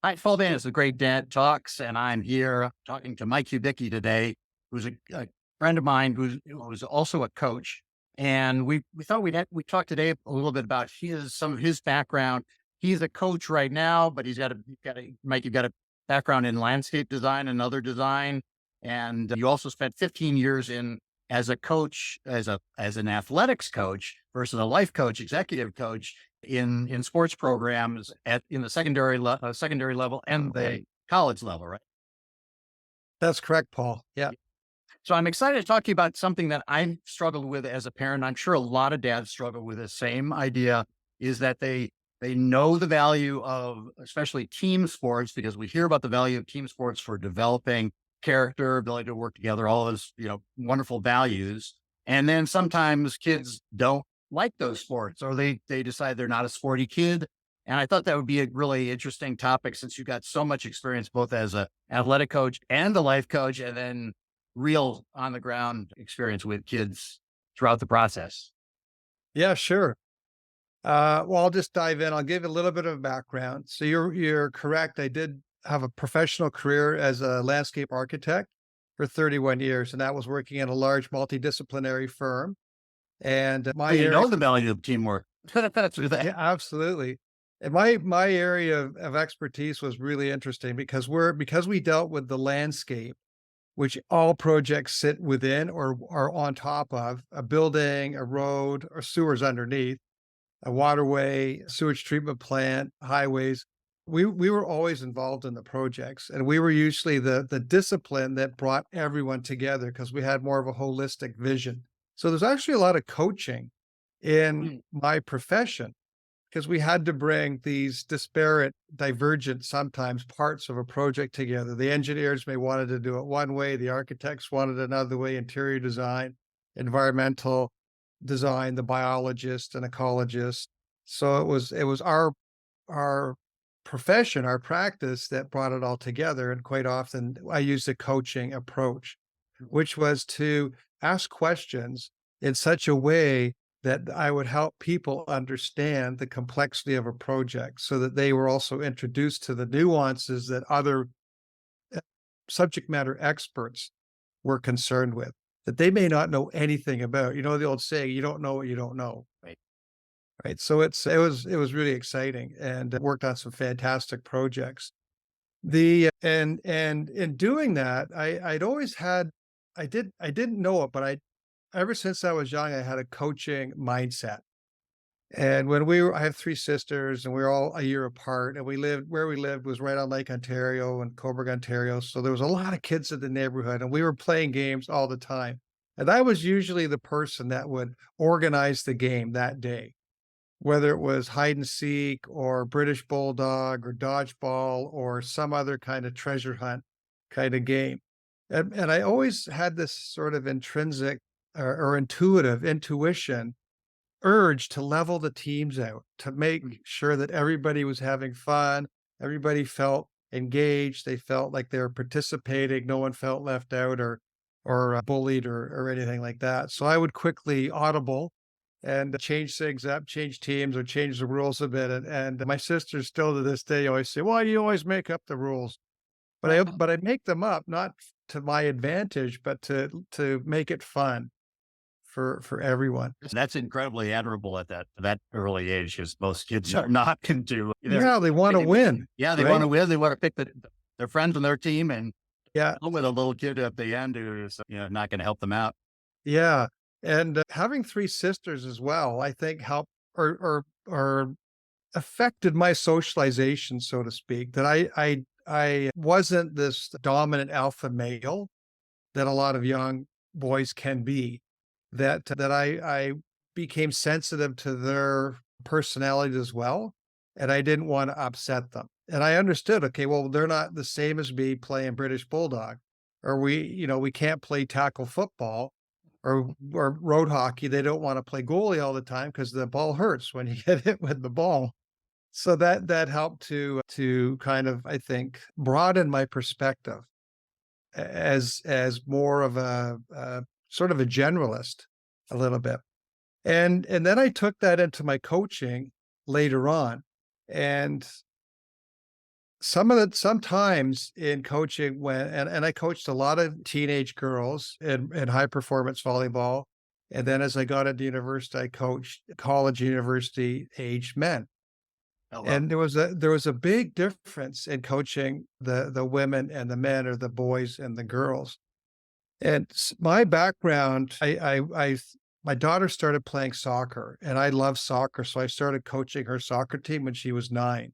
Hi, Paul Van is the Great Dad Talks, and I'm here talking to Mike Hubicki today, who's a friend of mine who's also a coach. And we thought we talk today a little bit about some of his background. He's a coach right now, but Mike, you've got a background in landscape design and other design, and you also spent 15 years in as a coach, as an athletics coach versus a life coach, executive coach in sports programs in the secondary level and the college level, right? That's correct, Paul. Yeah. So I'm excited to talk to you about something that I struggled with as a parent. I'm sure a lot of dads struggle with the same idea is that they know the value of especially team sports because we hear about the value of team sports for developing character, ability to work together, all those, wonderful values. And then sometimes kids don't like those sports or they decide they're not a sporty kid. And I thought that would be a really interesting topic since you got so much experience both as a athletic coach and a life coach, and then real on the ground experience with kids throughout the process. Yeah, sure. Well, I'll just dive in. I'll give you a little bit of background. So you're correct. I did have a professional career as a landscape architect for 31 years, and that was working in a large multidisciplinary firm. And So my you area, know the value of teamwork. That's that. yeah, absolutely. And my area of expertise was really interesting because we dealt with the landscape, which all projects sit within or are on top of a building, a road, or sewers underneath, a waterway, sewage treatment plant, highways. We were always involved in the projects, and we were usually the discipline that brought everyone together because we had more of a holistic vision. So there's actually a lot of coaching in Mm. my profession because we had to bring these disparate, divergent, sometimes parts of a project together. The engineers may wanted to do it one way, the architects wanted another way, interior design, environmental design, the biologist and ecologist. So it was our profession, our practice that brought it all together. And quite often I used a coaching approach, which was to ask questions in such a way that I would help people understand the complexity of a project so that they were also introduced to the nuances that other uh, subject matter experts were concerned with that they may not know anything about. You know the old saying, you don't know what you don't know. Right. Right. So it was really exciting and worked on some fantastic projects. And in doing that, I'd always had I didn't know it, but I ever since I was young, I had a coaching mindset. And I have three sisters, and we were all a year apart, and where we lived was right on Lake Ontario and Cobourg, Ontario. So there was a lot of kids in the neighborhood, and we were playing games all the time. And I was usually the person that would organize the game that day, whether it was hide and seek or British Bulldog or dodgeball or some other kind of treasure hunt kind of game. And I always had this sort of intrinsic or intuitive intuition urge to level the teams out, to make sure that everybody was having fun, everybody felt engaged, they felt like they were participating, no one felt left out or bullied or anything like that. So I would quickly audible and change things up, change teams or change the rules a bit. And my sisters still to this day always say, "Well, you always make up the rules." But I make them up not to my advantage, but to make it fun for everyone. That's incredibly admirable at that early age because most kids are not into they're Yeah, they wanna picking with win, yeah, they want right? to win. They want to pick their friends on their team and Yeah, with a little kid at the end who's not going to help them out. yeah, and, having 3 sisters as well, I think helped or affected my socialization, so to speak, that I wasn't this dominant alpha male that a lot of young boys can be, that I became sensitive to their personalities as well, and I didn't wanna upset them, and I understood, okay, well, they're not the same as me playing British Bulldog, or we can't play tackle football or road hockey, they don't wanna play goalie all the time because the ball hurts when you get hit with the ball. So that helped to kind of, I think, broaden my perspective as more of a sort of a generalist a little bit. And then I took that into my coaching later on. And sometimes in coaching and I coached a lot of teenage girls in high performance volleyball. And then as I got into university, I coached college university aged men. Oh, well. And there was a big difference in coaching the women and the men, or the boys and the girls. And my background, my daughter started playing soccer, and I love soccer, so I started coaching her soccer team when she was 9.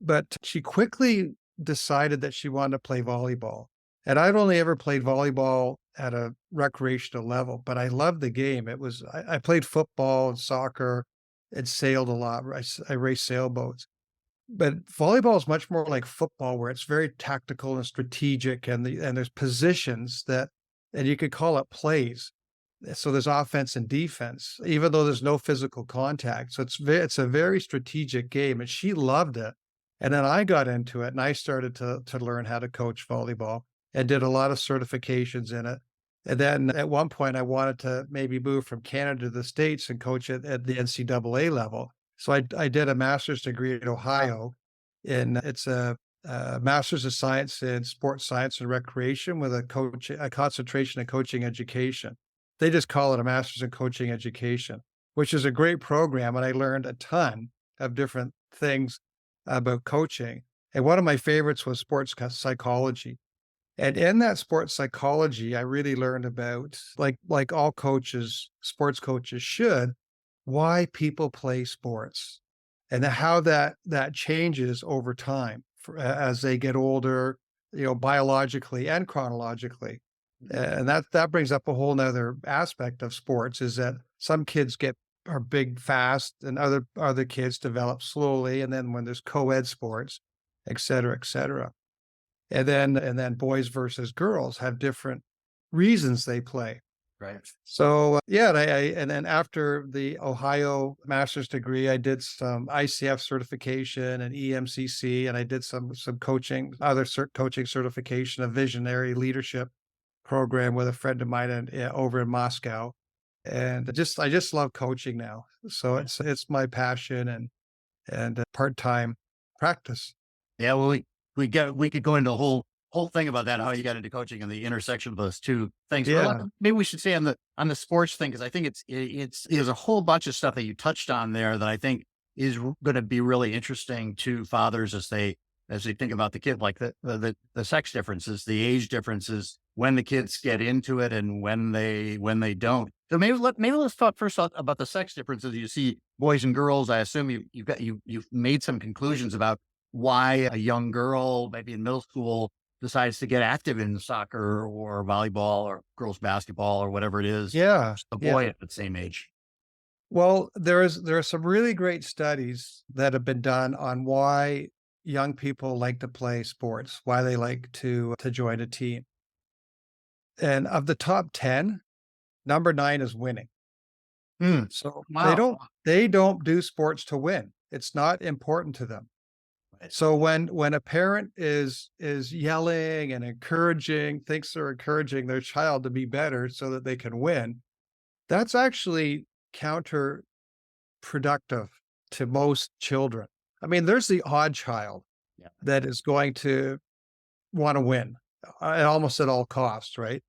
But she quickly decided that she wanted to play volleyball. And I'd only ever played volleyball at a recreational level, but I loved the game. I played football and soccer and sailed a lot. I raced sailboats. But volleyball is much more like football, where it's very tactical and strategic, and there's positions that, and you could call it plays. So there's offense and defense, even though there's no physical contact. So it's a very strategic game, and she loved it. And then I got into it, and I started to learn how to coach volleyball and did a lot of certifications in it. And then at one point, I wanted to maybe move from Canada to the States and coach it at the NCAA level. So I did a master's degree at Ohio, it's a master's of science in sports science and recreation with a concentration in coaching education. They just call it a master's in coaching education, which is a great program. And I learned a ton of different things about coaching. And one of my favorites was sports psychology. And in that sports psychology, I really learned about, like all coaches, sports coaches should, why people play sports and how that changes over time as they get older, biologically and chronologically. And that brings up a whole nother aspect of sports, is that some kids are big fast, and other kids develop slowly. And then when there's co-ed sports, et cetera, et cetera. And then boys versus girls have different reasons they play. Right. So, yeah, and then after the Ohio master's degree, I did some ICF certification and EMCC, and I did some coaching, coaching certification, a visionary leadership program with a friend of mine over in Moscow. And I just love coaching now. So it's my passion and part-time practice. Yeah, well, we could go into a whole thing about that, how you got into coaching and the intersection of those two things. But Yeah. maybe we should say on the sports thing, because I think there's a whole bunch of stuff that you touched on there that I think is going to be really interesting to fathers as they think about the kid, like the sex differences, the age differences, when the kids get into it and when they don't. So maybe let's talk first about the sex differences. You see boys and girls. I assume you've made some conclusions about why a young girl, maybe in middle school, decides to get active in soccer or volleyball or girls basketball or whatever it is, Yeah. a Yeah. boy at the same age. Well, there are some really great studies that have been done on why young people like to play sports, why they like to join a team. And of the top 10, number 9 is winning. Hmm. So Wow. they don't do sports to win. It's not important to them. Right. So when a parent is yelling and thinks they're encouraging their child to be better so that they can win, that's actually counterproductive to most children. I mean, there's the odd child Yeah. that is going to want to win almost at all costs, right?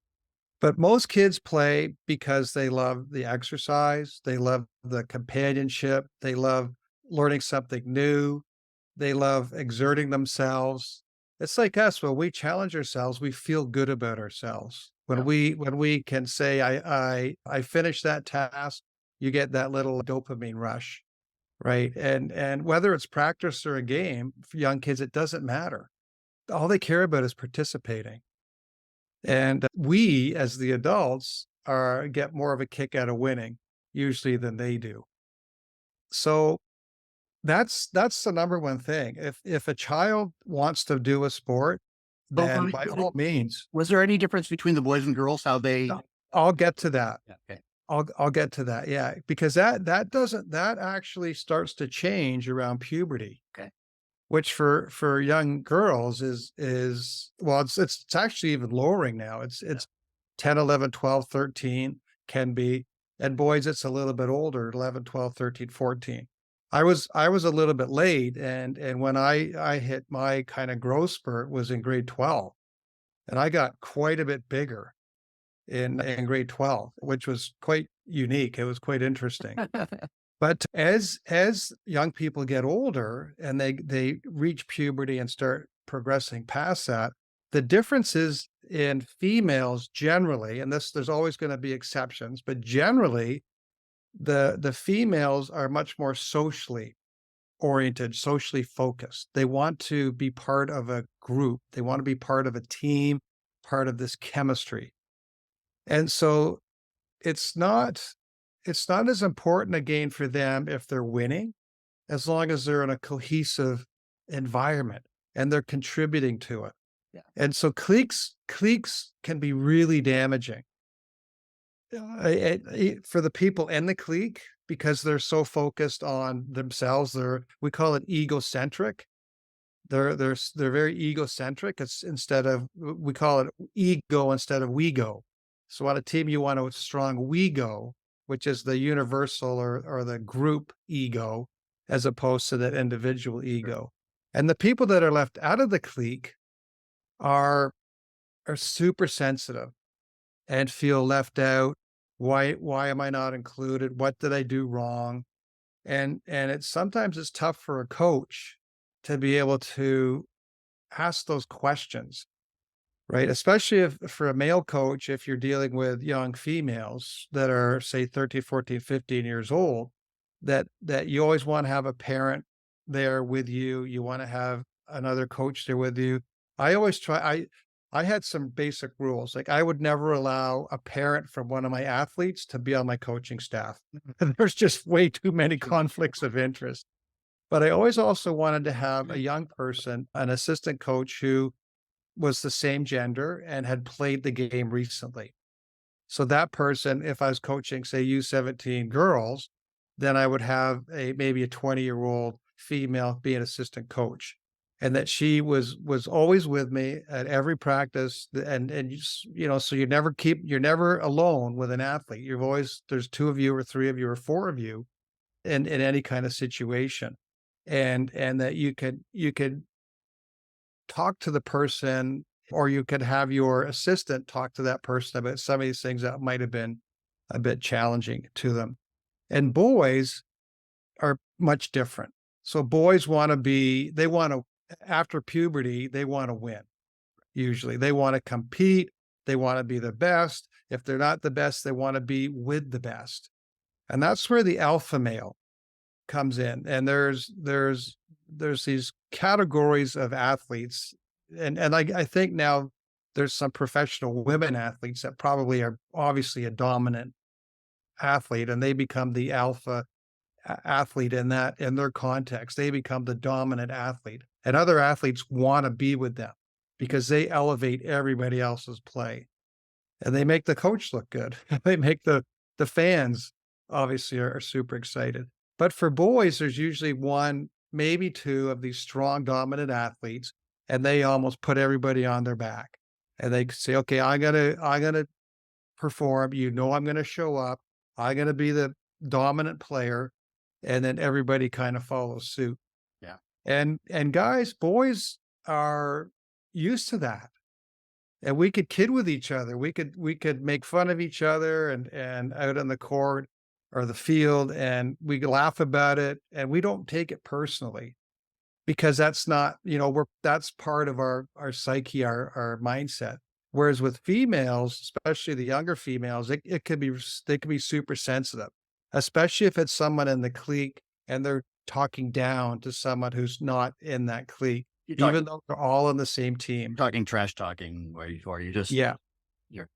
But most kids play because they love the exercise, they love the companionship, they love learning something new, they love exerting themselves. It's like us, when we challenge ourselves, we feel good about ourselves. Yeah. When we can say, I finished that task, you get that little dopamine rush, right? And whether it's practice or a game, for young kids, it doesn't matter. All they care about is participating. And we, as the adults, get more of a kick out of winning usually than they do. So that's the number one thing. If a child wants to do a sport, But then by all means, was there any difference between the boys and girls, how they? no, I'll get to that. Yeah, okay. I'll get to that. Yeah, because that actually starts to change around puberty. Okay. Which for young girls is well, it's actually even lowering now. It's 10, 11, 12, 13 can be, and boys, it's a little bit older, 11, 12, 13, 14. I was a little bit late, and when I hit my kind of growth spurt was in grade 12, and I got quite a bit bigger in grade 12, which was quite unique. It was quite interesting. But as young people get older and they reach puberty and start progressing past that, the differences in females generally, and this there's always going to be exceptions, but generally the females are much more socially oriented, socially focused. They want to be part of a group. They want to be part of a team, part of this chemistry. And so it's not it's not as important again for them if they're winning, as long as they're in a cohesive environment and they're contributing to it. Yeah. And so cliques can be really damaging for the people in the clique because they're so focused on themselves. We call it egocentric. They're very egocentric. It's instead of we call it ego instead of we go. So on a team, you want a strong we go, which is the universal or the group ego, as opposed to that individual ego. And the people that are left out of the clique are are super sensitive and feel left out. Why am I not included? What did I do wrong? And it's sometimes it's tough for a coach to be able to ask those questions, right? Especially if for a male coach, if you're dealing with young females that are say 13, 14, 15 years old, that you always want to have a parent there with you. You want to have another coach there with you. I always try I had some basic rules. Like I would never allow a parent from one of my athletes to be on my coaching staff. There's just way too many conflicts of interest. But I always also wanted to have a young person, an assistant coach who was the same gender and had played the game recently. So that person, if I was coaching, say U17 girls, then I would have a maybe a 20-year-old female be an assistant coach. And that she was always with me at every practice. And so you're never alone with an athlete. You've always there's two of you or three of you or four of you in any kind of situation. And that you could talk to the person, or you could have your assistant talk to that person about some of these things that might have been a bit challenging to them. And boys are much different. So boys they want to, after puberty, they want to win. Usually they want to compete. They want to be the best. If they're not the best, they want to be with the best. And that's where the alpha male comes in. And there's these categories of athletes. And I think now there's some professional women athletes that probably are obviously a dominant athlete, and they become the alpha athlete in their context. They become the dominant athlete. And other athletes want to be with them because they elevate everybody else's play. And they make the coach look good. They make the fans obviously are super excited. But for boys, there's usually one, maybe two of these strong, dominant athletes, and they almost put everybody on their back. And they say, okay, I'm gonna perform. I'm gonna show up. I'm gonna be the dominant player, and then everybody kind of follows suit. Yeah. And guys, boys are used to that. And we could kid with each other. We could make fun of each other and out on the court or the field, and we could laugh about it, and we don't take it personally because that's not, that's part of our psyche, our mindset. Whereas with females, especially the younger females, it could be they could be super sensitive, especially if it's someone in the clique and they're talking down to someone who's not in that clique, You're even talking though they're all on the same team. talking trash talking or you just Yeah. you're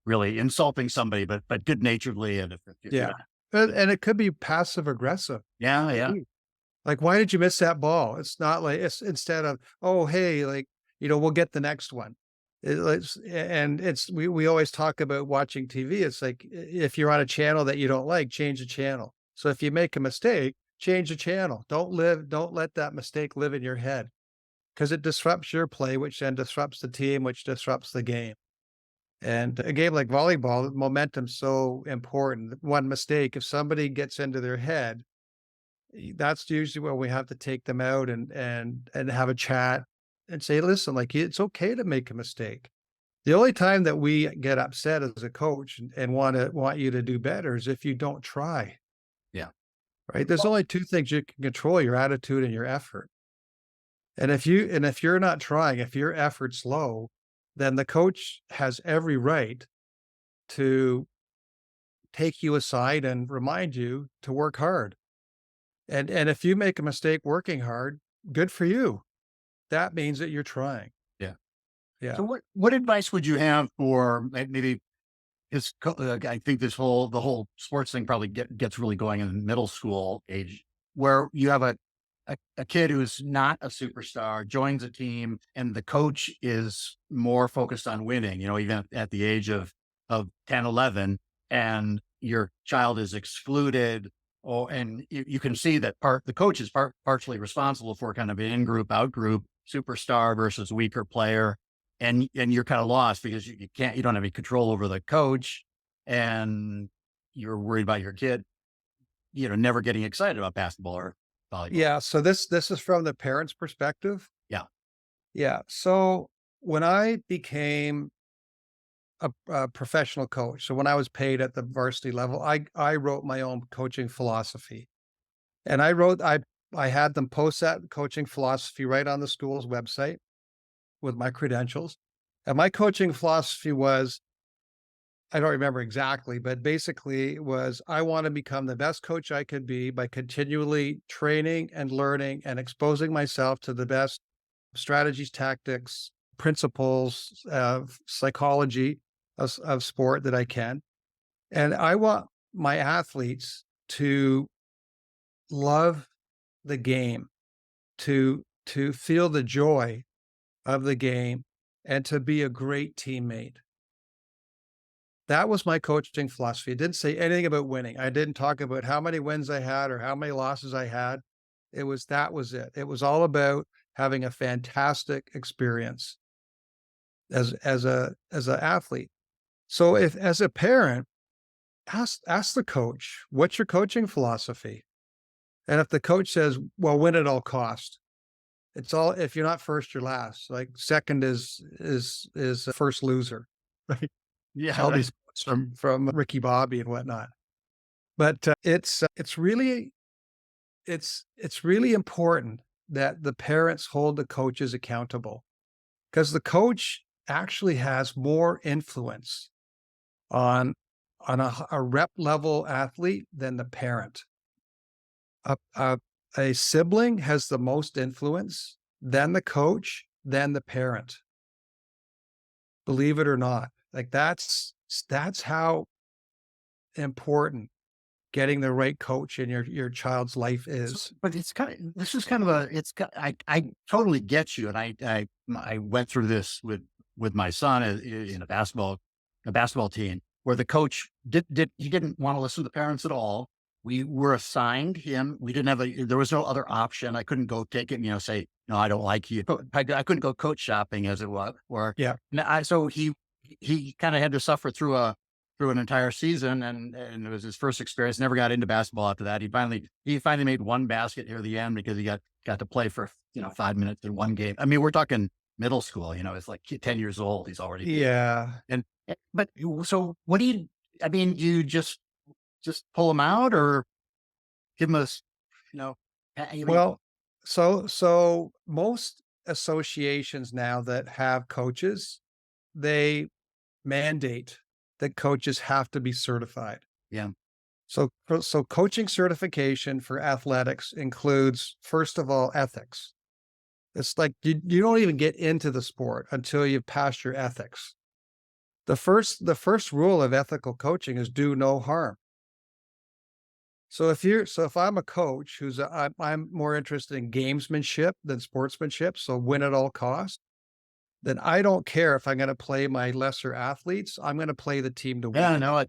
really insulting somebody, but good naturedly. And if you're Yeah. not, And it could be passive aggressive. yeah, yeah. Like, why did you miss that ball? It's not like it's instead of, oh, hey, like, we'll get the next one. We always talk about watching TV. It's like if you're on a channel that you don't like, change the channel. So if you make a mistake, change the channel. Don't let that mistake live in your head because it disrupts your play, which then disrupts the team, which disrupts the game. And a game like volleyball, momentum's so important. One mistake, if somebody gets into their head, that's usually when we have to take them out and have a chat and say, listen, like it's okay to make a mistake. The only time that we get upset as a coach and want you to do better is if you don't try, Yeah. right? There's only two things you can control: your attitude and your effort. And if you're not trying, if your effort's low, then the coach has every right to take you aside and remind you to work hard. And if you make a mistake working hard, good for you. That means that you're trying. Yeah. Yeah. So what advice would you have for maybe I think the whole sports thing probably gets really going in middle school age, where you have a kid who's not a superstar joins a team, and the coach is more focused on winning. Even at the age of 10, 11, and your child is excluded. Oh, and you can see that the coach is partially responsible for kind of an in group, out group, superstar versus weaker player, and you're kind of lost because you don't have any control over the coach, and you're worried about your kid, never getting excited about basketball or volleyball. Yeah. So this is from the parent's perspective. Yeah. Yeah. So when I became a professional coach, so when I was paid at the varsity level, I wrote my own coaching philosophy. And I had them post that coaching philosophy right on the school's website with my credentials. And my coaching philosophy was, I don't remember exactly, but basically it was, I want to become the best coach I could be by continually training and learning and exposing myself to the best strategies, tactics, principles of psychology of sport that I can. And I want my athletes to love the game, to feel the joy of the game, and to be a great teammate. That was my coaching philosophy. It didn't say anything about winning. I didn't talk about how many wins I had or how many losses I had. That was it. It was all about having a fantastic experience as a athlete. So if as a parent, ask the coach, what's your coaching philosophy? And if the coach says, well, win at all cost, it's all, if you're not first, you're last. Like second is a first loser. Right? Yeah. All these quotes from Ricky Bobby and whatnot. But it's really important that the parents hold the coaches accountable, because the coach actually has more influence on a rep level athlete than the parent. A sibling has the most influence, then the coach, then the parent. Believe it or not, like that's how important getting the right coach in your child's life is. But this is kind of I totally get you. And I went through this with my son in a basketball team where the coach he didn't want to listen to the parents at all. We were assigned him. We didn't have there was no other option. I couldn't go take it, say, no, I don't like you. I couldn't go coach shopping as it was, Yeah. so he kind of had to suffer through an entire season, and it was his first experience. Never got into basketball after that. He finally made one basket near the end because he got to play for 5 minutes in one game. I mean, we're talking middle school. It's like 10 years old. He's already Yeah. but so what do you? I mean, you just pull him out or give him you know, I mean, Well, so most associations now that have coaches, they mandate that coaches have to be certified. yeah, So coaching certification for athletics includes, first of all, ethics. It's like you don't even get into the sport until you've passed your ethics. The first rule of ethical coaching is do no harm. So if I'm a coach I'm more interested in gamesmanship than sportsmanship, so win at all costs, then I don't care if I'm going to play my lesser athletes. I'm going to play the team to yeah. win. No,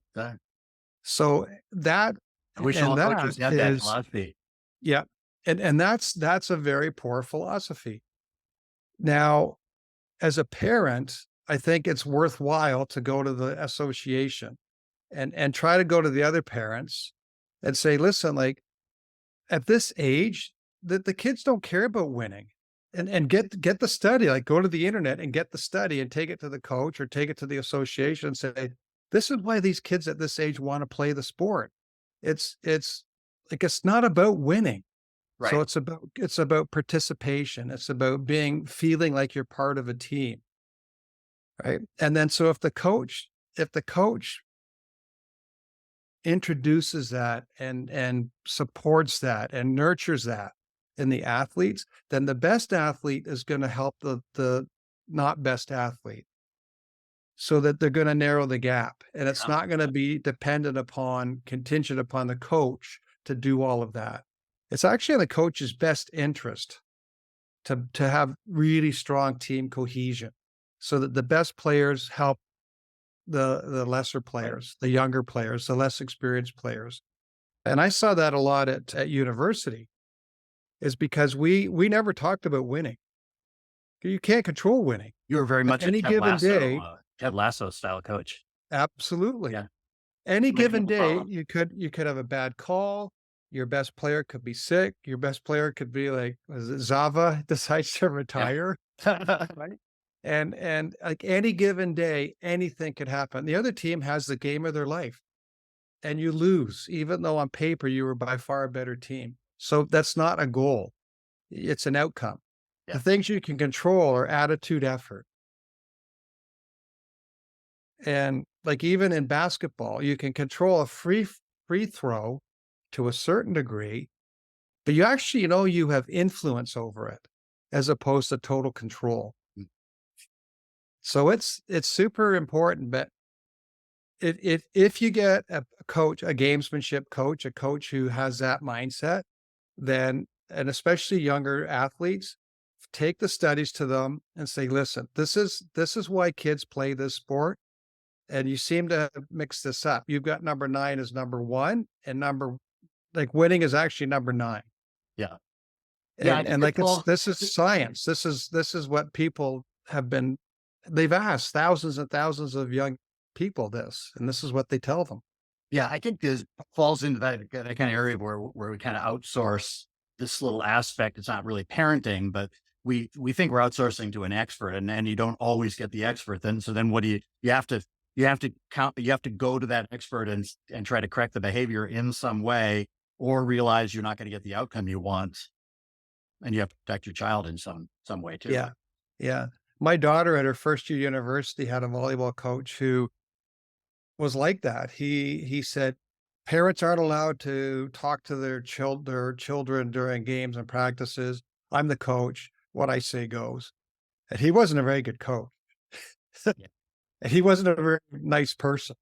So that I wish and all that coaches had that is philosophy. yeah, and that's a very poor philosophy. Now, as a parent, I think it's worthwhile to go to the association and try to go to the other parents and say, listen, like at this age, the kids don't care about winning. And get the study, like go to the internet and get the study and take it to the coach or take it to the association and say, this is why these kids at this age want to play the sport. It's like it's not about winning. So Right. it's about participation. It's about feeling like you're part of a team. Right. And then so if the coach introduces that and supports that and nurtures that in the athletes, then the best athlete is going to help the not best athlete so that they're going to narrow the gap. And it's Yeah. not going to be contingent upon the coach to do all of that. It's actually in the coach's best interest to have really strong team cohesion so that the best players help the lesser Right. players, the younger players, the less experienced players. And I saw that a lot at university is because we never talked about winning. You can't control winning. You were very But much a any given day, Ted Lasso style coach. absolutely. Yeah. Any Many given people day, follow. you could have a bad call. Your best player could be sick. Your best player could be like, was it Zava decides to Yeah. retire, right? And like any given day, anything could happen. The other team has the game of their life, and you lose, even though on paper you were by far a better team. So that's not a goal. It's an outcome. The Yeah. things you can control are attitude, effort. And like even in basketball, you can control a free throw to a certain degree, but you actually know you have influence over it as opposed to total control. Mm. So it's super important. But if you get a coach, a gamesmanship coach, a coach who has that mindset, then and especially younger athletes, take the studies to them and say, listen, this is why kids play this sport. And you seem to mix this up. You've got number 9 as number 1 and like winning is actually number 9. Yeah. Yeah. I And think and it like falls. this is science. This is what people have been they've asked thousands and thousands of young people this, and this is what they tell them. Yeah, I think this falls into that kind of area where we kind of outsource this little aspect. It's not really parenting, but we think we're outsourcing to an expert, and you don't always get the expert. Then so then what do you have to go to that expert and try to correct the behavior in some way, or realize you're not going to get the outcome you want, and you have to protect your child in some way too. Yeah. Yeah. My daughter at her first year university had a volleyball coach who was like that. He said, "Parents aren't allowed to talk to their children during games and practices. I'm the coach. What I say goes." And he wasn't a very good coach. Yeah. And he wasn't a very nice person.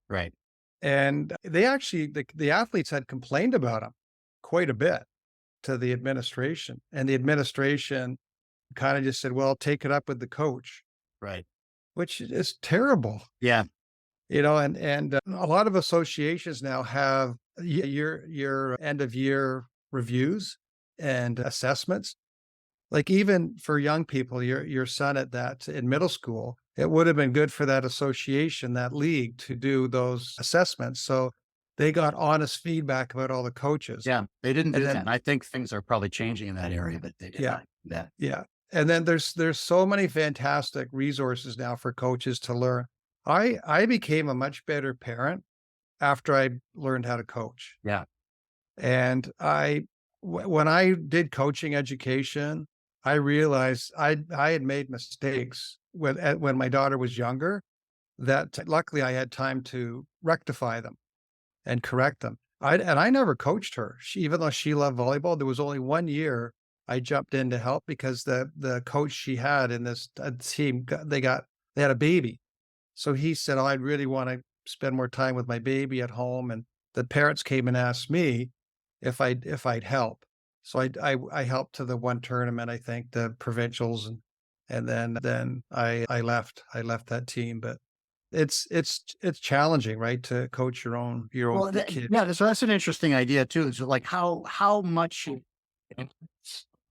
Right. And they actually the athletes had complained about him quite a bit to the administration, and the administration kinda just said, "Well, take it up with the coach," Right. which is terrible. Yeah. And a lot of associations now have your end of year reviews and assessments. Like even for young people, your son at that in middle school, it would have been good for that association, that league to do those assessments. So they got honest feedback about all the coaches. Yeah. They didn't And do that. then And I think things are probably changing in that area, but they did yeah, not do that. yeah. And then there's so many fantastic resources now for coaches to learn. I became a much better parent after I learned how to coach. Yeah. And when I did coaching education, I realized I had made mistakes when my daughter was younger that luckily I had time to rectify them and correct them. I never coached her. Even though she loved volleyball, there was only 1 year I jumped in to help because the coach she had in this team they had a baby. So he said, "Oh, I'd really want to spend more time with my baby at home." And the parents came and asked me if I'd help. So I helped to the one tournament, I think, the provincials, and then I left that team. But it's challenging, right, to coach your own Well, kids. yeah, so that's an interesting idea too. Is like how much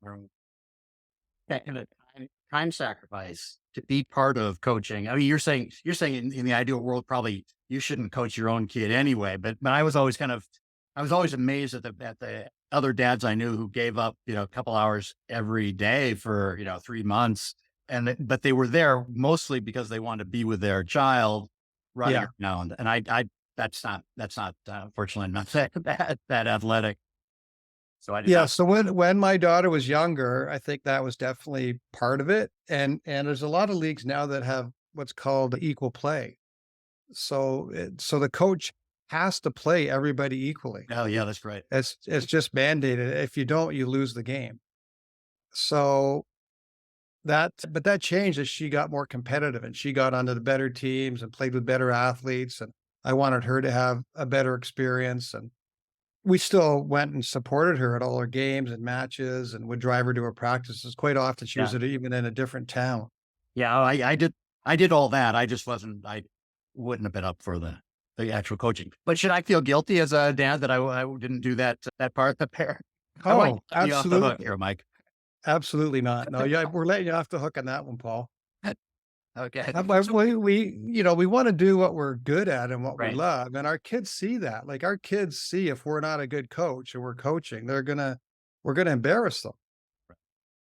or in a time sacrifice to be part of coaching. I mean, you're saying in the ideal world, probably you shouldn't coach your own kid anyway. But I was always amazed at the other dads I knew who gave up, a couple hours every day for, 3 months. But they were there mostly because they wanted to be with their child running Yeah. around. And that's not, fortunately not that athletic. So I did Yeah. not. So when my daughter was younger, I think that was definitely part of it. And there's a lot of leagues now that have what's called equal play. So the coach has to play everybody equally. Oh yeah, that's right. It's just mandated. If you don't, you lose the game. So but that changed as she got more competitive and she got onto the better teams and played with better athletes. And I wanted her to have a better experience. And we still went and supported her at all her games and matches and would drive her to her practices. Quite often she was Yeah. even in a different town. Yeah. I did all that. I wouldn't have been up for the actual coaching. But should I feel guilty as a dad that I didn't do that part of the pair? I want Oh, you to be off the hook absolutely. here, Mike. Absolutely not. No, yeah, we're letting you off the hook on that one, Paul. Okay. But So, we want to do what we're good at and what we right. love. And our kids see that. Like our kids see if we're not a good coach and we're coaching, we're gonna embarrass them.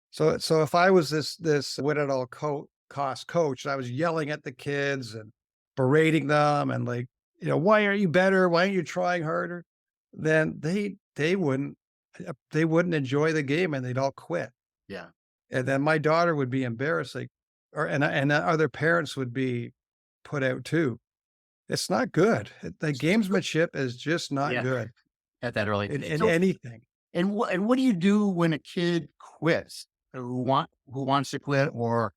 So if I was this win at all cost coach and I was yelling at the kids and berating them and like, why aren't you better? Why aren't you trying harder? Then they wouldn't enjoy the game and they'd all quit. Yeah. And then my daughter would be embarrassed, like, and other parents would be put out too. It's not good. The gamesmanship is just not Yeah. good At that early. in So, anything. and what do you do when a kid quits? Who wants to quit or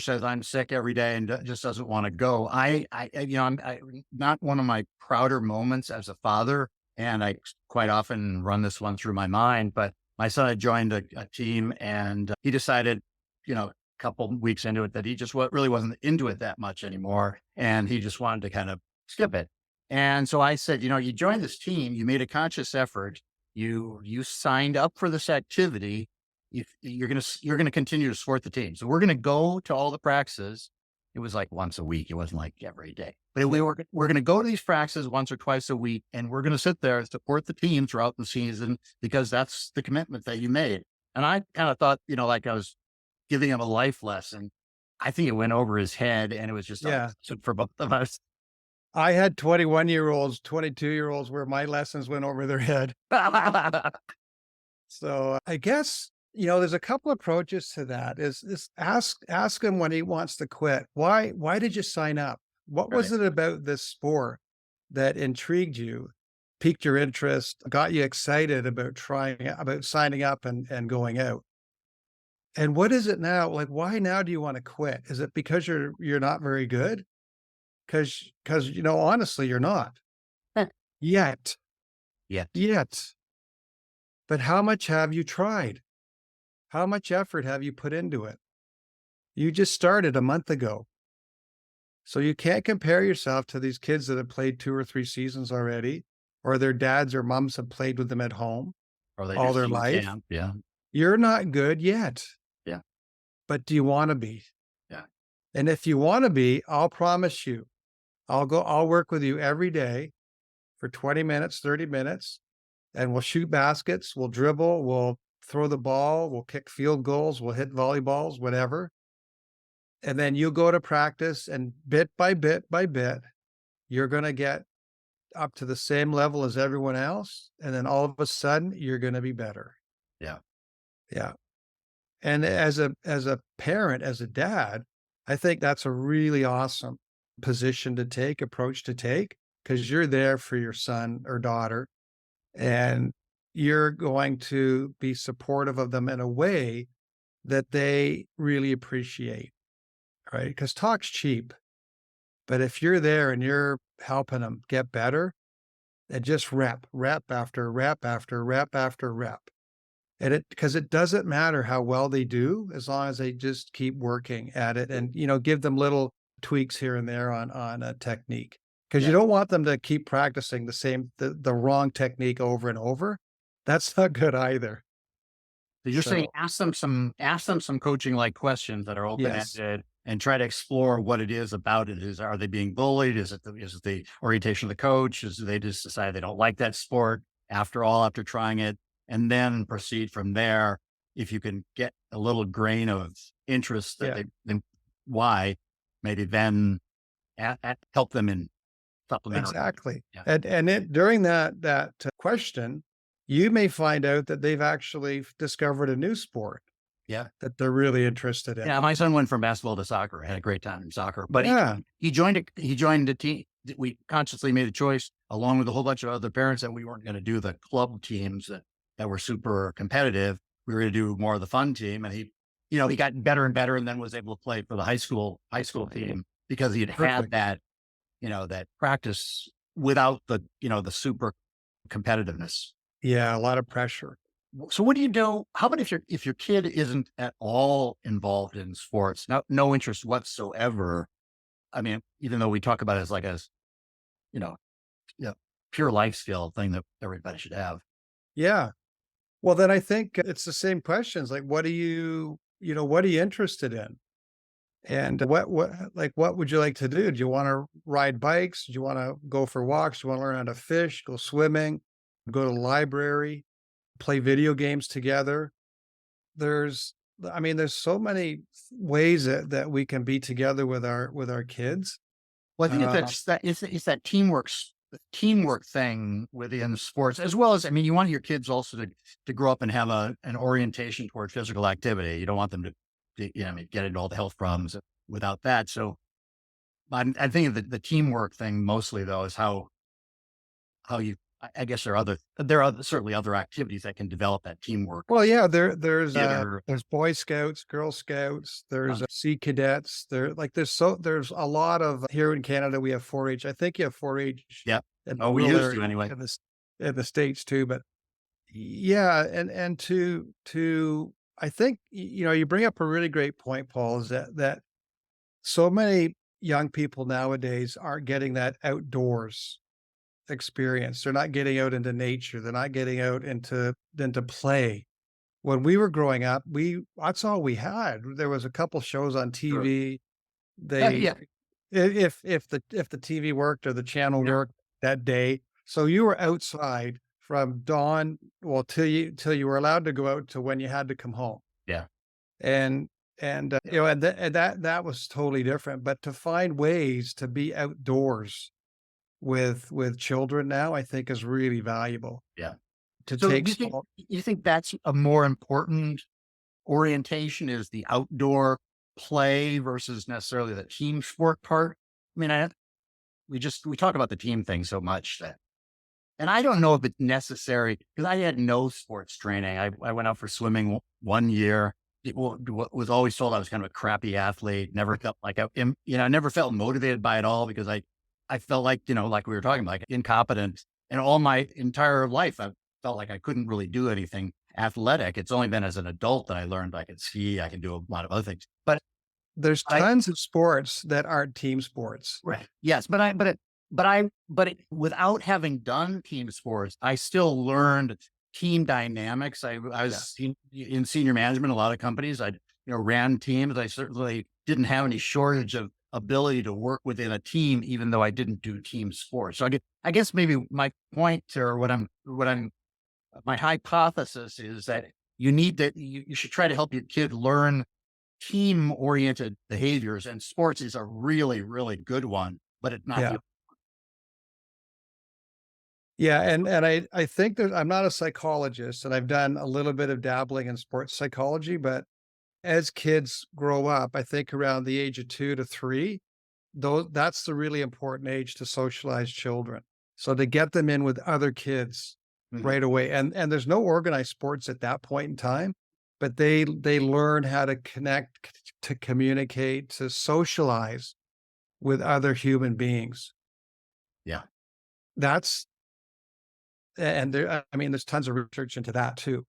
says I'm sick every day and just doesn't want to go? I'm not one of my prouder moments as a father, and I quite often run this one through my mind. But my son had joined a team, and he decided, a couple weeks into it, that he just really wasn't into it that much anymore, and he just wanted to kind of skip it. And so I said, you joined this team, you made a conscious effort, you signed up for this activity. You're gonna continue to support the team. So we're gonna go to all the practices. It was like once a week. It wasn't like every day. But we're gonna go to these practices once or twice a week, and we're gonna sit there and support the team throughout the season because that's the commitment that you made. And I kind of thought, like I was giving him a life lesson. I think it went over his head, and it was just a Yeah. lesson for both of us. I had 21-year-olds, 22-year-olds where my lessons went over their head. So I guess, there's a couple approaches to that is ask him when he wants to quit. Why did you sign up? What was Right. it about this sport that intrigued you, piqued your interest, got you excited about signing up and going out? And what is it now? Like, why now do you want to quit? Is it because you're not very good? Because honestly, you're not yet. Yeah. Yet. But how much have you tried? How much effort have you put into it? You just started a month ago. So you can't compare yourself to these kids that have played 2 or 3 seasons already, or their dads or moms have played with them at home Or they all just their summer life. camp. Yeah. You're not good yet, Yeah. but do you want to be? Yeah. And if you want to be, I'll promise you, I'll work with you every day for 20 minutes, 30 minutes, and we'll shoot baskets, we'll dribble, we'll throw the ball, we'll kick field goals, we'll hit volleyballs, whatever. And then you go to practice and bit by bit, you're going to get up to the same level as everyone else. And then all of a sudden you're going to be better. Yeah. Yeah. And as a parent, as a dad, I think that's a really awesome approach to take, because you're there for your son or daughter and you're going to be supportive of them in a way that they really appreciate, right? Because talk's cheap. But if you're there and you're helping them get better, and just rep after rep after rep after rep. And because it doesn't matter how well they do, as long as they just keep working at it and, give them little tweaks here and there on a technique. Because you Yeah. don't want them to keep practicing the wrong technique over and over. That's not good either. So you're saying So, ask them some coaching like questions that are open yes. ended and try to explore what it is about it. Are they being bullied? Is it the orientation of the coach? Is they just decide they don't like that sport after trying it? and then proceed from there. If you can get a little grain of interest that Yeah, then why, maybe then help them in supplementary. exactly. Yeah. And it during that question, you may find out that they've actually discovered a new sport Yeah. that they're really interested in. Yeah. My son went from basketball to soccer, had a great time in soccer, but Yeah, he joined a team. We consciously made a choice along with a whole bunch of other parents that we weren't going to do the club teams that were super competitive. We were going to do more of the fun team. And he got better and better and then was able to play for the high school team because he had perfect. that, that practice without the super competitiveness. Yeah, a lot of pressure. So what do you do? How about if your kid isn't at all involved in sports, no interest whatsoever? I mean, even though we talk about it as like you know, you know, pure life skill thing that everybody should have. Yeah. Well, then I think it's the same questions. Like, what are you interested in? And what would you like to do? Do you want to ride bikes? Do you want to go for walks? Do you want to learn how to fish, go swimming, go to the library, play video games together? There's, there's so many ways that we can be together with our kids. Well, I think Uh, it's that teamwork thing within sports, as well as, I mean, you want your kids also to grow up and have an orientation toward physical activity. You don't want them to get into all the health problems without that. So I think the teamwork thing mostly though is how you, I guess there are certainly other activities that can develop that teamwork well, yeah, together. there's Boy Scouts, Girl Scouts, there's Um, Sea Cadets. There's a lot of here in Canada. We have 4-H. I think you have 4-H yeah. in Oh, we rural used areas to anyway. in the States too, but yeah, and to I think, you bring up a really great point, Paul, is that so many young people nowadays aren't getting that outdoors experience. They're not getting out into nature. They're not getting out into play. When we were growing up, we that's all we had. There was a couple shows on Sure. TV. They Yeah. if the TV worked or the channel Yeah. worked that day, so you were outside from dawn, well, till you were allowed to go out to when you had to come home. Yeah. And and that was totally different, but to find ways to be outdoors with children now, I think is really valuable Yeah. to So take do you think small. you think that's a more important orientation is the outdoor play versus necessarily the team sport part? I mean, we talk about the team thing so much that, and I don't know if it's necessary because I had no sports training. I went out for swimming one year. Was always told I was kind of a crappy athlete. Never felt like I never felt motivated by it all because I felt like, like we were talking about, like incompetent. And all my entire life, I felt like I couldn't really do anything athletic. It's only been as an adult that I learned I could ski, I can do a lot of other things. But There's I, tons of sports that aren't team sports. right. Yes, but without having done team sports, I still learned team dynamics. I Yeah. was in senior management, a lot of companies. I, ran teams. I certainly didn't have any shortage of ability to work within a team, even though I didn't do team sports. So I guess maybe my point or my hypothesis is that you should try to help your kid learn team oriented behaviors, and sports is a really, really good one, but it's not Yeah. the Yeah, and I think that I'm not a psychologist, and I've done a little bit of dabbling in sports psychology, but as kids grow up, I think around the age of 2 to 3, that's the really important age to socialize children. So to get them in with other kids Mhm. right away, and there's no organized sports at that point in time, but they learn how to connect, to communicate, to socialize with other human beings. Yeah. That's and there's tons of research into that too.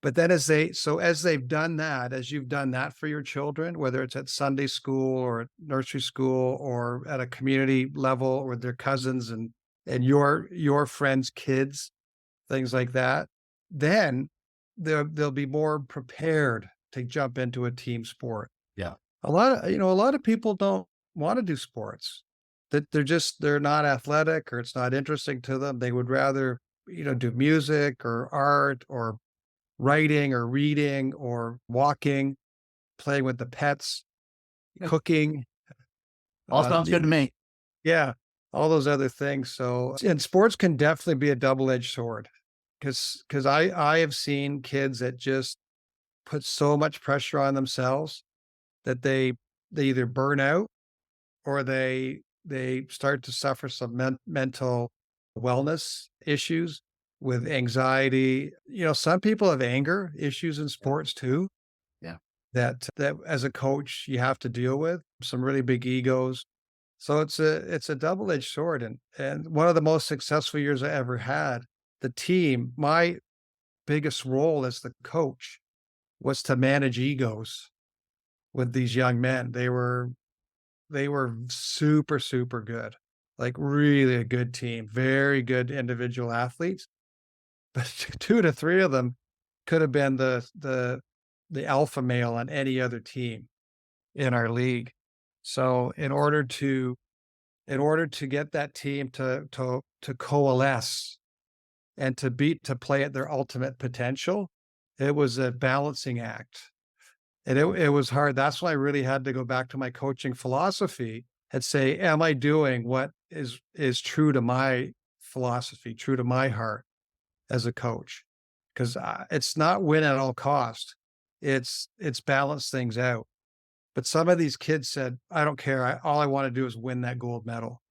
But then as they've done that, as you've done that for your children, whether it's at Sunday school or at nursery school or at a community level with their cousins and your friends' kids, things like that, then they'll be more prepared to jump into a team sport. Yeah. A lot of people don't want to do sports. That they're not athletic or it's not interesting to them. They would rather do music or art or writing or reading or walking, playing with the pets, Yeah. cooking, All sounds y good to me. yeah, all those other things. So and sports can definitely be a double-edged sword because I have seen kids that just put so much pressure on themselves that they either burn out or they start to suffer some mental wellness issues with anxiety. Some people have anger issues in Yeah. sports too Yeah. that as a coach you have to deal with, some really big egos. So it's a double-edged sword, and one of the most successful years I ever had, the team, my biggest role as the coach was to manage egos with these young men. They were super, super good, like really a good team, very good individual athletes, but 2 to 3 of them could have been the alpha male on any other team in our league. So in order to get that team to coalesce and to play at their ultimate potential, it was a balancing act. And it was hard. That's why I really had to go back to my coaching philosophy and say, "Am I doing what is true to my philosophy, true to my heart as a coach?" Because it's not win at all cost. It's balance things out. But some of these kids said, "I don't care. All I want to do is win that gold medal."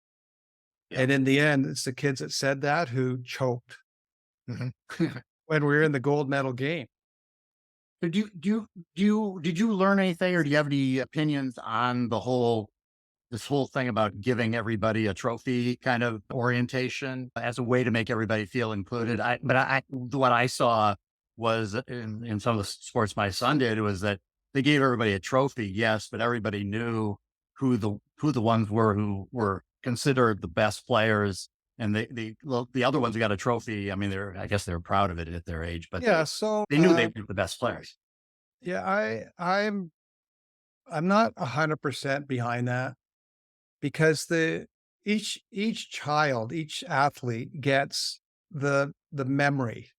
Yeah. And in the end, it's the kids that said that who choked Mhm. when we were in the gold medal game. Did you learn anything, or do you have any opinions on this whole thing about giving everybody a trophy kind of orientation as a way to make everybody feel included? What I saw was in some of the sports my son did was that they gave everybody a trophy, yes, but everybody knew who the ones were who were considered the best players, and the other ones who got a trophy. I mean, I guess they're proud of it at their age, but Yeah. So they knew they were the best players. yeah, I'm not 100% behind that because each child, each athlete gets the memory.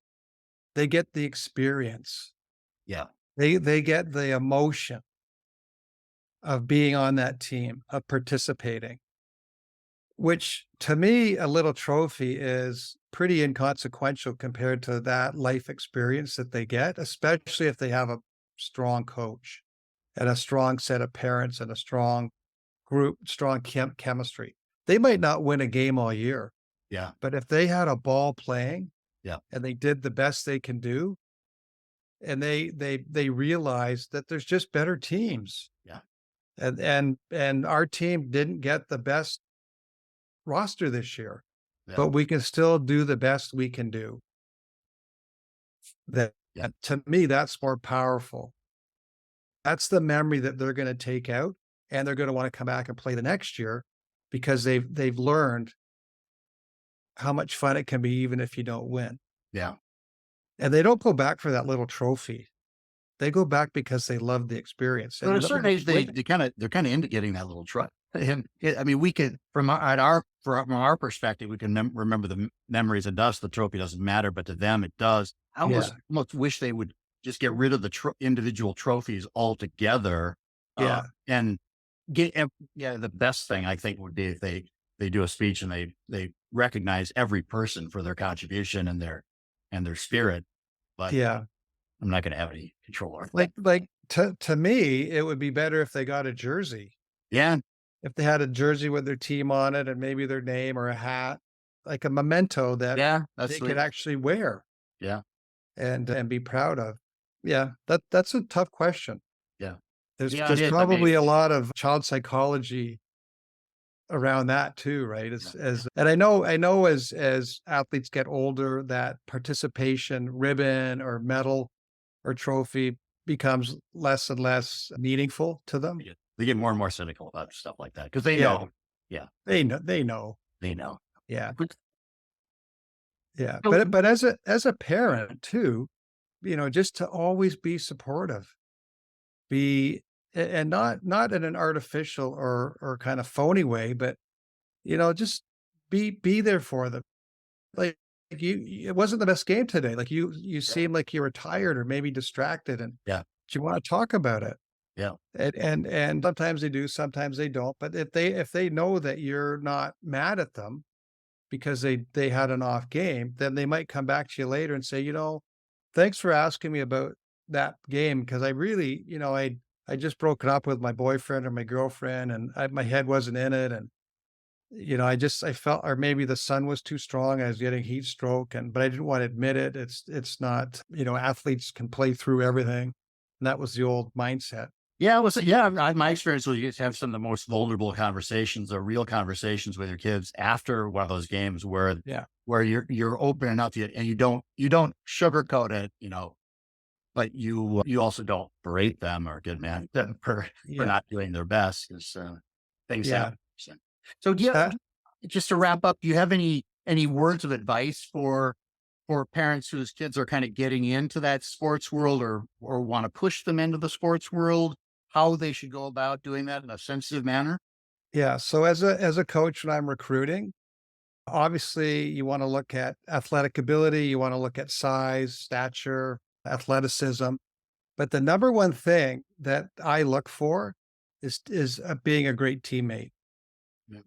They get the experience. Yeah, They get the emotion of being on that team, of participating, which to me, a little trophy is pretty inconsequential compared to that life experience that they get, especially if they have a strong coach and a strong set of parents and a strong group, strong chemistry. They might not win a game all year, yeah, but if they had a ball playing yeah, and they did the best they can do, and they realize that there's just better teams, yeah, and our team didn't get the best roster this year, yeah, but we can still do the best we can do. That yeah. to me, that's more powerful. That's the memory that they're going to take out, and they're going to want to come back and play the next year because they've learned how much fun it can be even if you don't win. Yeah. And they don't go back for that little trophy. They go back because they love the experience. But at And a certain age, win. they're kind of into getting that little truck. And I mean, we could from our perspective, we can remember the memories of us. The trophy doesn't matter, but to them, it does. I Yeah, almost wish they would just get rid of the individual trophies altogether, yeah, and yeah. The best thing I think would be if they do a speech and they recognize every person for their contribution and their spirit. But yeah. I'm not going to have any control over that. Like to me, it would be better if they got a jersey. Yeah, If they had a jersey with their team on it and maybe their name or a hat, like a memento that yeah, that's they could sweet. actually wear Yeah, and be proud of. Yeah, that's a tough question. yeah. Yeah, it There's is. I mean, probably a lot of child psychology around that too, right? yeah, As and I know as athletes get older, that participation ribbon or medal or trophy becomes less and less meaningful to them. they get more and more cynical about stuff like that because they Yeah, know. Yeah, they know. they know. Yeah, But yeah. so, But as a parent too, just to always be supportive, be and not in an artificial or kind of phony way, but just be there for them. Like it wasn't the best game today. Like you seem like you were tired or maybe distracted, and Yeah. do you want to talk about it? Yeah. And sometimes they do, sometimes they don't. But if they know that you're not mad at them because they had an off game, then they might come back to you later and say, thanks for asking me about that game because I really, I just broken up with my boyfriend or my girlfriend, and my head wasn't in it, and I felt, or maybe the sun was too strong. I was getting heat stroke, but I didn't want to admit it. It's not, athletes can play through everything. And that was the old mindset. Yeah, it was my experience was you just have some of the most vulnerable conversations or real conversations with your kids after one of those games Yeah. where you're open enough and you don't sugarcoat it, but you also don't berate them or get mad at them for Yeah. not doing their best because things Yeah. happen. So Uh, just to wrap up, do you have any words of advice for parents whose kids are kind of getting into that sports world or want to push them into the sports world, how they should go about doing that in a sensitive manner? yeah. So as a coach, when I'm recruiting, obviously you want to look at athletic ability, you want to look at size, stature, athleticism. But the number one thing that I look for is being a great teammate. Yeah.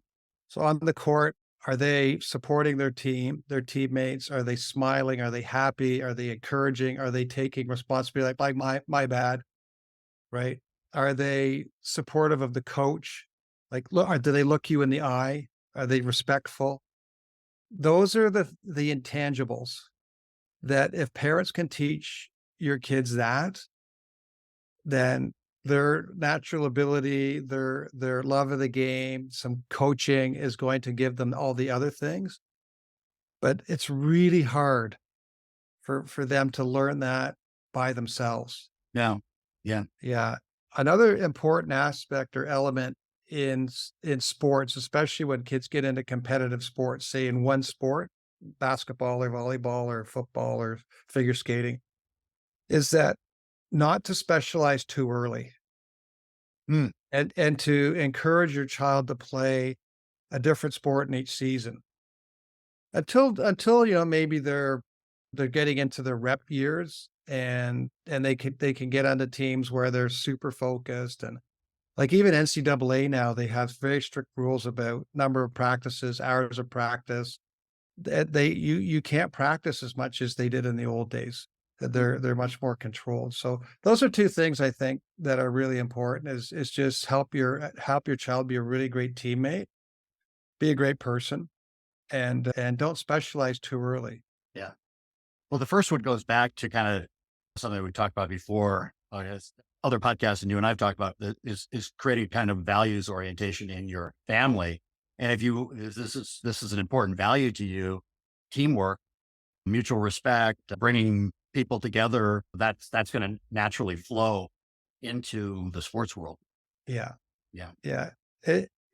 So on the court, are they supporting their team, their teammates? Are they smiling? Are they happy? Are they encouraging? Are they taking responsibility? Like my bad, right? Are they supportive of the coach? Like, do they look you in the eye? Are they respectful? Those are the intangibles that if parents can teach your kids that, then their natural ability, their love of the game, some coaching is going to give them all the other things. But it's really hard for them to learn that by themselves. Yeah. Yeah. Yeah. Another important aspect or element in sports, especially when kids get into competitive sports, say in one sport, basketball or volleyball or football or figure skating, is that not to specialize too early Mm, and to encourage your child to play a different sport in each season until maybe they're getting into their rep years, and they can get onto teams where they're super focused. And like even NCAA now, they have very strict rules about number of practices, hours of practice. You can't practice as much as they did in the old days. They're much more controlled. So those are two things I think that are really important is just help your child be a really great teammate, be a great person, and don't specialize too early. yeah. Well, the first one goes back to kind of something we talked about before. As other podcasts and you and I've talked about is creating kind of values orientation in your family. And if this is an important value to you, teamwork, mutual respect, bringing people together, that's going to naturally flow into the sports world. Yeah. Yeah. Yeah.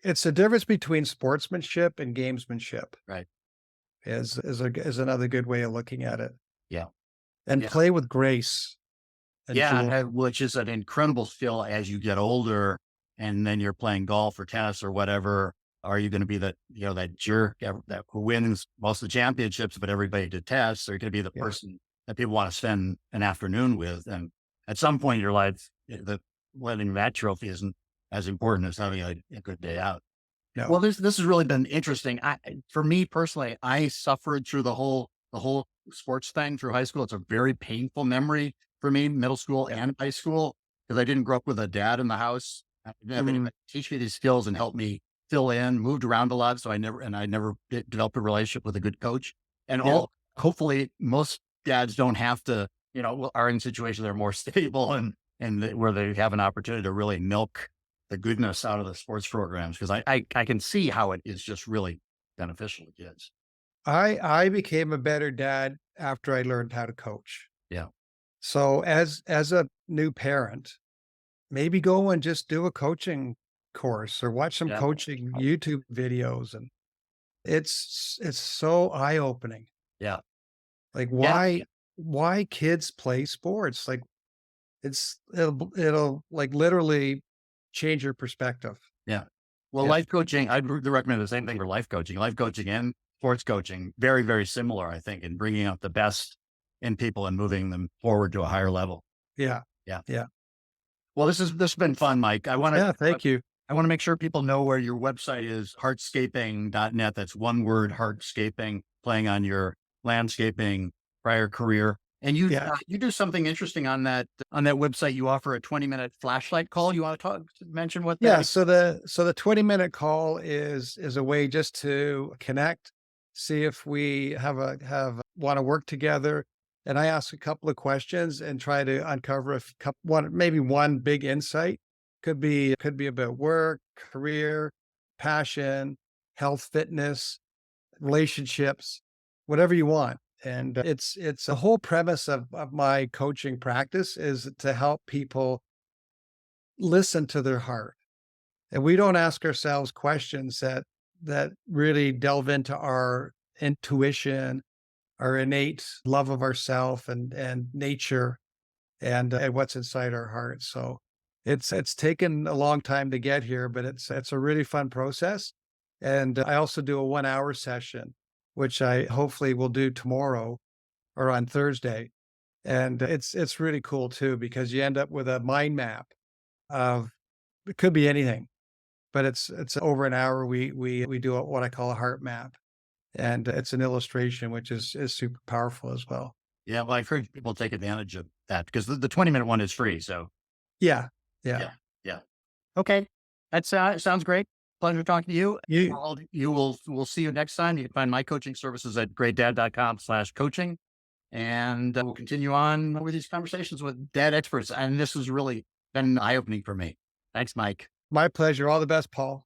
It's a difference between sportsmanship and gamesmanship Right. is another good way of looking at it. Yeah. And Yeah. play with grace and Yeah. joy. Which is an incredible skill as you get older and then you're playing golf or tennis or whatever. Are you going to be that jerk that who wins most of the championships, but everybody detests? Or you're going to be the Yeah. person that people want to spend an afternoon with? And at some point in your life, winning that trophy isn't as important as having a good day out. Well, No. this has really been interesting. For me personally, I suffered through the whole sports thing through high school. It's a very painful memory for me, middle school and high school, because I didn't grow up with a dad in the house. I didn't have Mm, anybody to teach me these skills and help me fill in, moved around a lot. So I never developed a relationship with a good coach. And yeah. hopefully most dads don't have to, are in situations that are more stable where they have an opportunity to really milk the goodness out of the sports programs. Cause I can see how it is just really beneficial to kids. I became a better dad after I learned how to coach. Yeah. So as a new parent, maybe go and just do a coaching course or watch some Yeah. coaching YouTube videos, and it's so eye-opening. Yeah. Like Yeah. why kids play sports? Like it'll like literally change your perspective. Yeah. Well, Yeah. life coaching, I'd recommend the same thing for life coaching and sports coaching. Very, very similar, I think, in bringing out the best in people and moving them forward to a higher level. Yeah. Yeah. Yeah. Well, this has been fun, Mike. Yeah. Thank you. I want to make sure people know where your website is, hardscaping.net. That's one word, hardscaping, playing on your landscaping prior career. And Yeah. you do something interesting on that website. You offer a 20-minute flashlight call. You want to mention what that Yeah. is? So the 20-minute call is a way just to connect, see if we have want to work together. And I ask a couple of questions and try to uncover a couple, maybe one big insight. Could be about work, career, passion, health, fitness, relationships, whatever you want. And it's the whole premise of my coaching practice is to help people listen to their heart. And we don't ask ourselves questions that really delve into our intuition, our innate love of ourself and nature and what's inside our heart. So it's taken a long time to get here, but it's a really fun process. And I also do a 1 hour session, which I hopefully will do tomorrow or on Thursday. And it's really cool too, because you end up with a mind map of it could be anything, but it's over an hour. We do what I call a heart map, and it's an illustration, which is super powerful as well. Yeah. Well, I encourage people to take advantage of that because the 20-minute one is free. So Yeah, yeah. yeah. Yeah. Okay. That sounds great. Pleasure talking to you. You We'll see you next time. You can find my coaching services at GreatDad.com/coaching. And we'll continue on with these conversations with dad experts. And this has really been eye opening for me. Thanks, Mike. My pleasure. All the best, Paul.